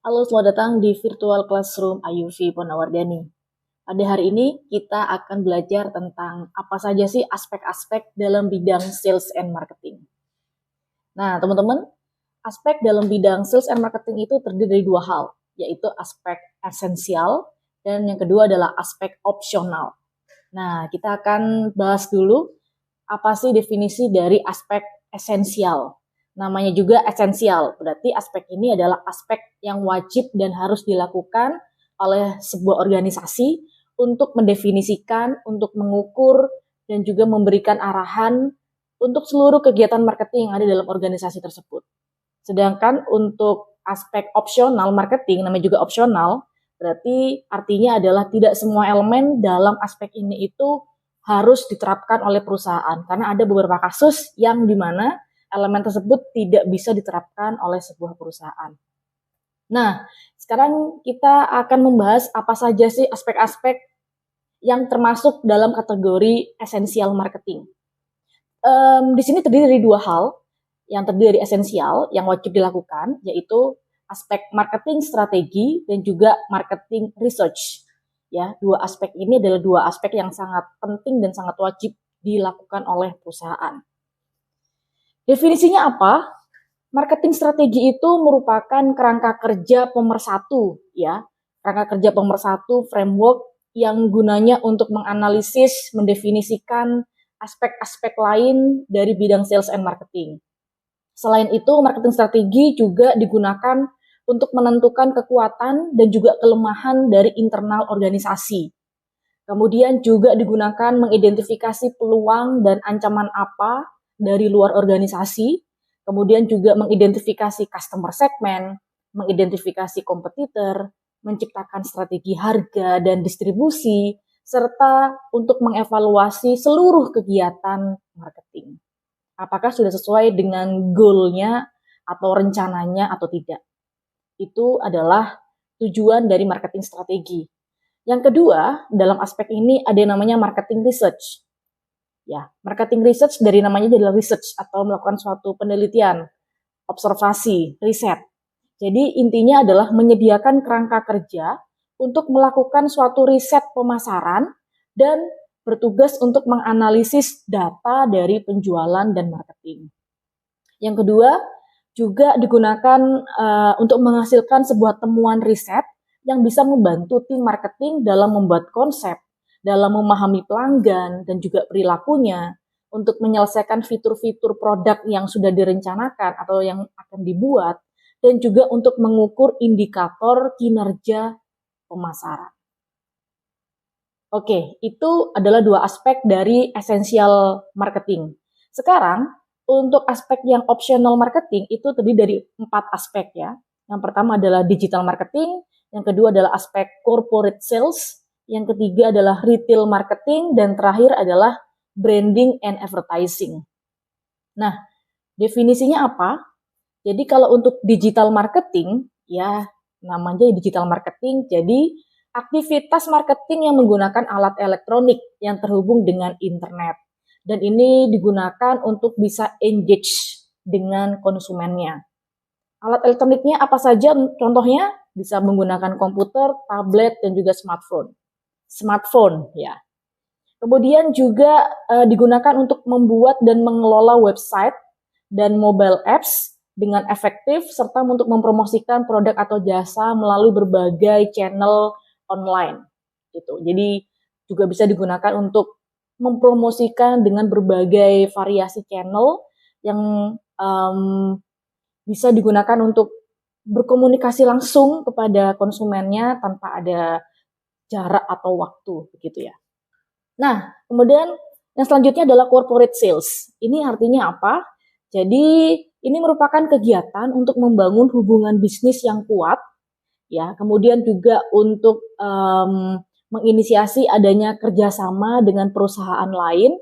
Halo, selamat datang di Virtual Classroom Ayuvi Purnawardhani. Pada hari ini kita akan belajar tentang apa saja sih aspek-aspek dalam bidang sales and marketing. Nah, teman-teman, aspek dalam bidang sales and marketing itu terdiri dari dua hal, yaitu aspek esensial dan yang kedua adalah aspek opsional. Nah, kita akan bahas dulu apa sih definisi dari aspek esensial. Namanya juga esensial, berarti aspek ini adalah aspek yang wajib dan harus dilakukan oleh sebuah organisasi untuk mendefinisikan, untuk mengukur, dan juga memberikan arahan untuk seluruh kegiatan marketing yang ada dalam organisasi tersebut. Sedangkan untuk aspek opsional marketing, namanya juga opsional, berarti artinya adalah tidak semua elemen dalam aspek ini itu harus diterapkan oleh perusahaan. Karena ada beberapa kasus yang dimana elemen tersebut tidak bisa diterapkan oleh sebuah perusahaan. Nah, sekarang kita akan membahas apa saja sih aspek-aspek yang termasuk dalam kategori esensial marketing. Di sini terdiri dari dua hal, yang terdiri dari esensial, yang wajib dilakukan, yaitu aspek marketing strategi dan juga marketing research. Ya, dua aspek ini adalah dua aspek yang sangat penting dan sangat wajib dilakukan oleh perusahaan. Definisinya apa? Marketing strategi itu merupakan kerangka kerja pemersatu, ya. Kerangka kerja pemersatu framework yang gunanya untuk menganalisis, mendefinisikan aspek-aspek lain dari bidang sales and marketing. Selain itu, marketing strategi juga digunakan untuk menentukan kekuatan dan juga kelemahan dari internal organisasi. Kemudian juga digunakan mengidentifikasi peluang dan ancaman apa dari luar organisasi. Kemudian juga mengidentifikasi customer segment, mengidentifikasi kompetitor, menciptakan strategi harga dan distribusi, serta untuk mengevaluasi seluruh kegiatan marketing. Apakah sudah sesuai dengan goal-nya atau rencananya atau tidak. Itu adalah tujuan dari marketing strategi. Yang kedua, dalam aspek ini ada yang namanya marketing research. Ya, marketing research dari namanya adalah research atau melakukan suatu penelitian, observasi, riset. Jadi intinya adalah menyediakan kerangka kerja untuk melakukan suatu riset pemasaran dan bertugas untuk menganalisis data dari penjualan dan marketing. Yang kedua, juga digunakan untuk menghasilkan sebuah temuan riset yang bisa membantu tim marketing dalam membuat konsep, dalam memahami pelanggan dan juga perilakunya, untuk menyelesaikan fitur-fitur produk yang sudah direncanakan atau yang akan dibuat, dan juga untuk mengukur indikator kinerja pemasaran. Oke, itu adalah dua aspek dari essential marketing. Sekarang, untuk aspek yang optional marketing itu terdiri dari 4 aspek ya. Yang pertama adalah digital marketing, yang kedua adalah aspek corporate sales, yang ketiga adalah retail marketing, dan terakhir adalah branding and advertising. Nah, definisinya apa? Jadi kalau untuk digital marketing, ya namanya digital marketing, jadi aktivitas marketing yang menggunakan alat elektronik yang terhubung dengan internet. Dan ini digunakan untuk bisa engage dengan konsumennya. Alat elektroniknya apa saja? Contohnya bisa menggunakan komputer, tablet, dan juga smartphone. Smartphone, ya. Kemudian juga digunakan untuk membuat dan mengelola website dan mobile apps dengan efektif, serta untuk mempromosikan produk atau jasa melalui berbagai channel online. Gitu. Jadi juga bisa digunakan untuk mempromosikan dengan berbagai variasi channel yang bisa digunakan untuk berkomunikasi langsung kepada konsumennya tanpa ada jarak atau waktu, begitu ya. Nah, kemudian yang selanjutnya adalah corporate sales. Ini artinya apa? Jadi ini merupakan kegiatan untuk membangun hubungan bisnis yang kuat, ya. Kemudian juga untuk menginisiasi adanya kerjasama dengan perusahaan lain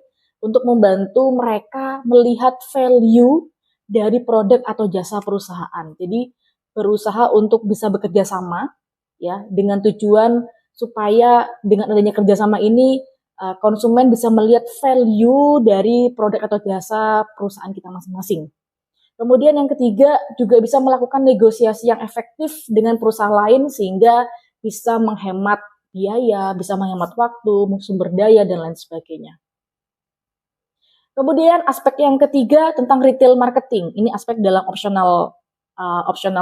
untuk membantu mereka melihat value dari produk atau jasa perusahaan. Jadi berusaha untuk bisa bekerja sama, ya, dengan tujuan supaya dengan adanya kerjasama ini konsumen bisa melihat value dari produk atau jasa perusahaan kita masing-masing. Kemudian yang ketiga, juga bisa melakukan negosiasi yang efektif dengan perusahaan lain sehingga bisa menghemat biaya, bisa menghemat waktu, sumber daya, dan lain sebagainya. Kemudian aspek yang ketiga tentang retail marketing. Ini aspek dalam optional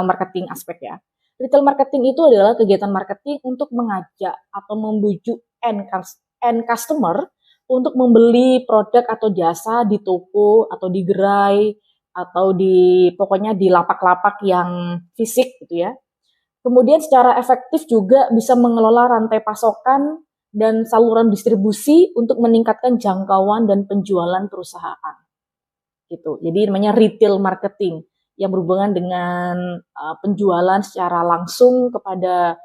marketing aspek ya. Retail marketing itu adalah kegiatan marketing untuk mengajak atau membujuk end customer untuk membeli produk atau jasa di toko atau di gerai atau pokoknya di lapak-lapak yang fisik gitu ya. Kemudian secara efektif juga bisa mengelola rantai pasokan dan saluran distribusi untuk meningkatkan jangkauan dan penjualan perusahaan. Gitu. Jadi namanya retail marketing yang berhubungan dengan penjualan secara langsung kepada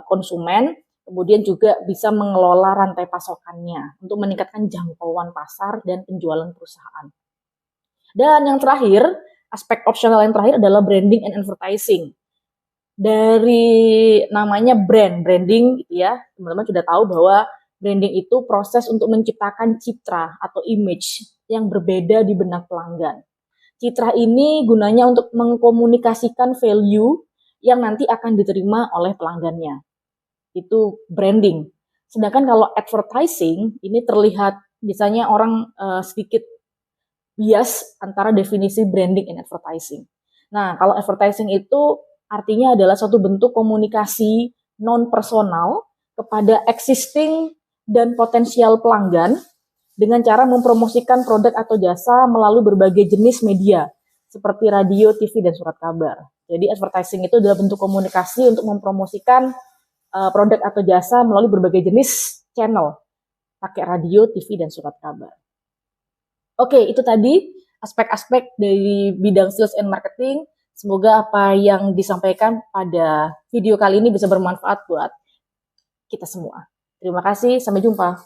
konsumen, kemudian juga bisa mengelola rantai pasokannya untuk meningkatkan jangkauan pasar dan penjualan perusahaan. Dan yang terakhir, aspek opsional yang terakhir adalah branding and advertising. Dari namanya branding gitu ya, teman-teman sudah tahu bahwa branding itu proses untuk menciptakan citra atau image yang berbeda di benak pelanggan. Citra ini gunanya untuk mengkomunikasikan value yang nanti akan diterima oleh pelanggannya. Itu branding. Sedangkan kalau advertising, ini terlihat biasanya orang sedikit bias antara definisi branding and advertising. Nah, kalau advertising itu artinya adalah suatu bentuk komunikasi non-personal kepada existing dan potensial pelanggan dengan cara mempromosikan produk atau jasa melalui berbagai jenis media seperti radio, TV, dan surat kabar. Jadi advertising itu adalah bentuk komunikasi untuk mempromosikan produk atau jasa melalui berbagai jenis channel, pakai radio, TV, dan surat kabar. Oke, itu tadi aspek-aspek dari bidang sales and marketing. Semoga apa yang disampaikan pada video kali ini bisa bermanfaat buat kita semua. Terima kasih, sampai jumpa.